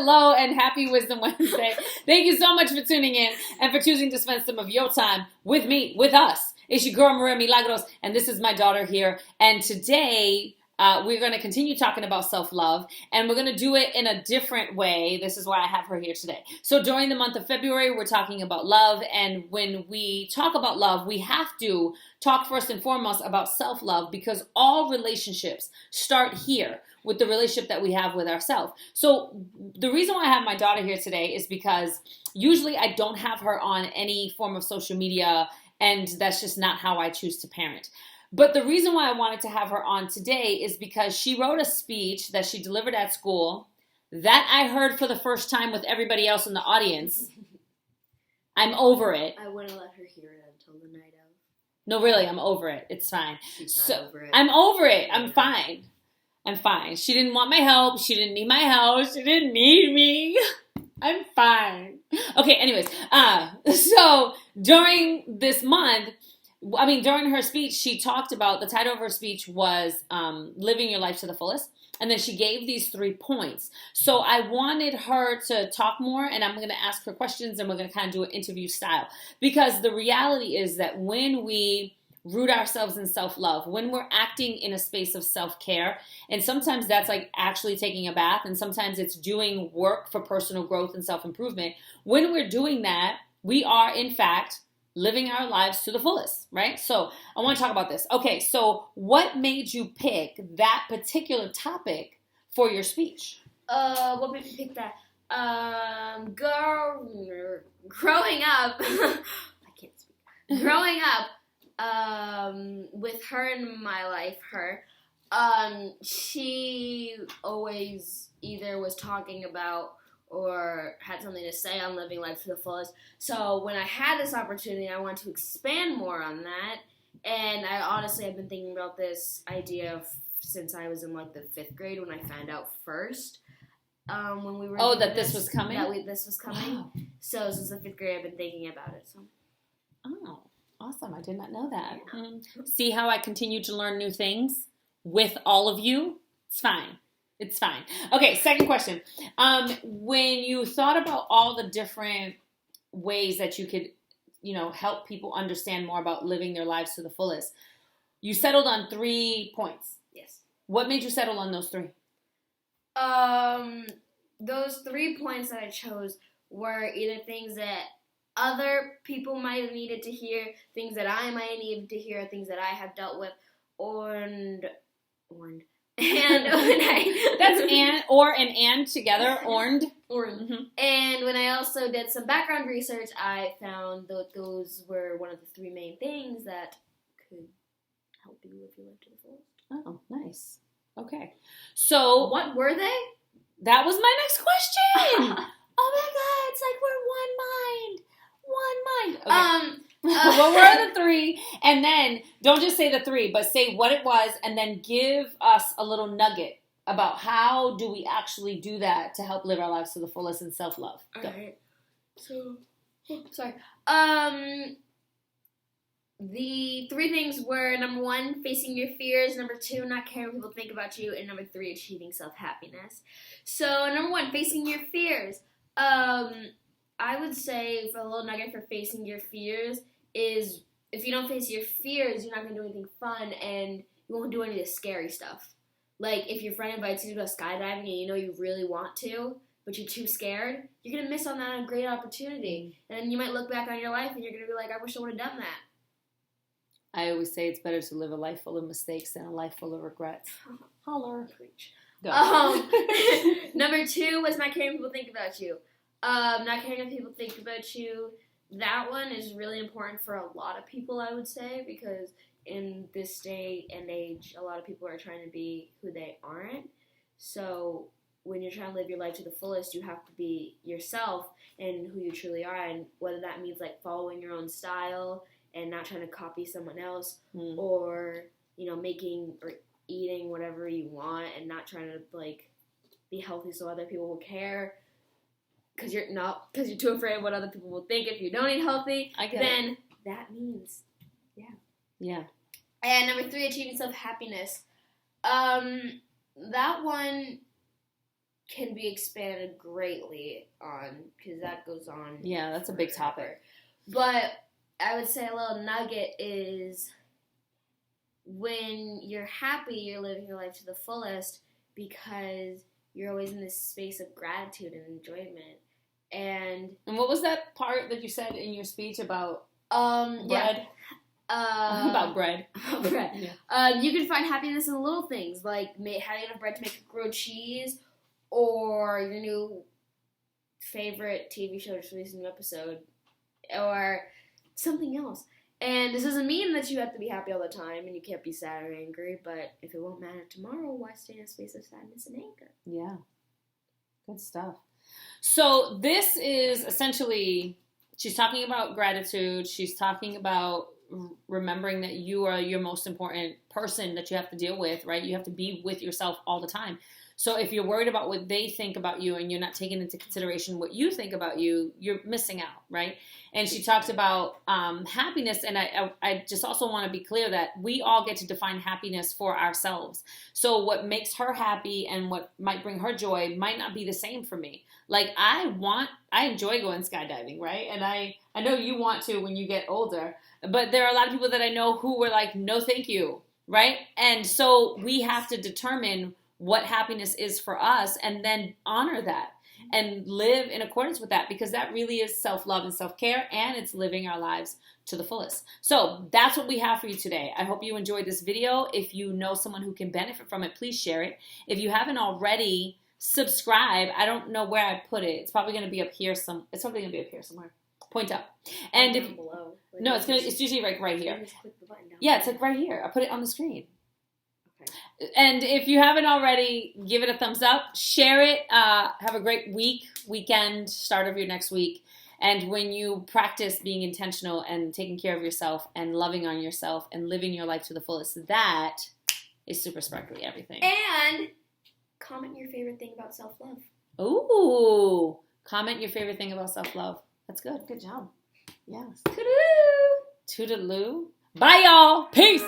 Hello and happy Wisdom Wednesday. Thank you so much for tuning in and for choosing to spend some of your time with me, with us. It's your girl, Maria Milagros, and this is my daughter here. And today, we're going to continue talking about self-love, and we're going to do it in a different way. This is why I have her here today. So during the month of February, we're talking about love, and when we talk about love, we have to talk first and foremost about self-love, because all relationships start here with the relationship that we have with ourselves. So the reason why I have my daughter here today is because usually I don't have her on any form of social media, and that's just not how I choose to parent. But the reason why I wanted to have her on today is because she wrote a speech that she delivered at school that I heard for the first time with everybody else in the audience. I'm over it. I wouldn't let her hear it until the night of. No, really, I'm over it. It's fine. She's not over it. I'm over it. I'm fine. I'm fine. She didn't want my help. She didn't need my help. She didn't need me. I'm fine. Okay, anyways. So during this month, during her speech, she talked about, the title of her speech was Living Your Life to the Fullest. And then she gave these 3 points. So I wanted her to talk more, and I'm going to ask her questions, and we're going to kind of do an interview style. Because the reality is that when we root ourselves in self-love, when we're acting in a space of self-care, and sometimes that's like actually taking a bath, and sometimes it's doing work for personal growth and self-improvement. When we're doing that, we are, in fact, living our lives to the fullest, right? So I want to talk about this. Okay, so what made you pick that particular topic for your speech? What made me pick that? Growing up, I can't speak. Growing up, with her in my life, she always either was talking about or had something to say on living life to the fullest. So when I had this opportunity, I wanted to expand more on that. And I honestly have been thinking about this idea since I was in like the 5th grade when I found out first. When we were that this was coming? This was coming. Wow. So since the 5th grade, I've been thinking about it. So. Oh, awesome. I did not know that. Yeah. See how I continue to learn new things with all of you? It's fine. It's fine. Okay, second question. When you thought about all the different ways that you could, help people understand more about living their lives to the fullest, you settled on 3 points. Yes. What made you settle on those 3? Those 3 points that I chose were either things that other people might have needed to hear, things that I might have needed to hear, things that I have dealt with, That's and together, orned. Mm-hmm. And when I also did some background research, I found that those were one of the 3 main things that could help you live your life to the fullest. Oh, nice. Okay. So what were they? That was my next question. Oh my God, it's like we're one mind. Okay. What were the 3? And then don't just say the 3, but say what it was, and then give us a little nugget about how do we actually do that to help live our lives to the fullest in self-love. All right. So, sorry. The 3 things were, number 1, facing your fears. Number 2, not caring what people think about you. And number 3, achieving self-happiness. So, number 1, facing your fears. I would say for a little nugget for facing your fears is if you don't face your fears, you're not going to do anything fun and you won't do any of the scary stuff. Like if your friend invites you to go skydiving and you know you really want to, but you're too scared, you're going to miss on that great opportunity. And you might look back on your life and you're going to be like, I wish I would have done that. I always say it's better to live a life full of mistakes than a life full of regrets. Holler. Preach. Go. Number 2 was not caring what people think about you. Not caring what people think about you. That one is really important for a lot of people, I would say, because in this day and age, a lot of people are trying to be who they aren't. So when you're trying to live your life to the fullest, you have to be yourself and who you truly are, and whether that means like following your own style and not trying to copy someone else, or making or eating whatever you want and not trying to like be healthy so other people will care. Because you're too afraid of what other people will think if you don't eat healthy. Then that means, yeah. And number 3, achieving self-happiness. That one, can be expanded greatly on, because that goes on. Yeah, that's a big topic. But I would say a little nugget is when you're happy, you're living your life to the fullest because you're always in this space of gratitude and enjoyment. And what was that part that you said in your speech about bread? Yeah. About bread. Bread. Yeah. You can find happiness in the little things, like having enough bread to make a grilled cheese, or your new favorite TV show just released a new episode, or something else. And this doesn't mean that you have to be happy all the time and you can't be sad or angry, but if it won't matter tomorrow, why stay in a space of sadness and anger? Yeah. Good stuff. So this is essentially, she's talking about gratitude. She's talking about remembering that you are your most important person that you have to deal with, right? You have to be with yourself all the time. So if you're worried about what they think about you and you're not taking into consideration what you think about you, you're missing out, right? And she talked about happiness, and I just also want to be clear that we all get to define happiness for ourselves. So what makes her happy and what might bring her joy might not be the same for me. Like I enjoy going skydiving, right? And I know you want to when you get older, but there are a lot of people that I know who were like, no, thank you, right? And so we have to determine what happiness is for us and then honor that and live in accordance with that, because that really is self-love and self-care, and it's living our lives to the fullest. So that's what we have for you today. I hope you enjoyed this video. If you know someone who can benefit from it, please share it. If you haven't already, subscribe. I don't know where I put it. It's probably going to be up here somewhere. Point up. And if below. no, it's usually right here. Just click the button down. Yeah, it's like right here. I put it on the screen. And if you haven't already, give it a thumbs up, share it, have a great weekend, start of your next week. And when you practice being intentional and taking care of yourself and loving on yourself and living your life to the fullest, that is super sparkly everything. And comment your favorite thing about self-love. Ooh, comment your favorite thing about self-love. That's good. Good job. Yes. Toodaloo! Toodaloo. Bye, y'all. Peace.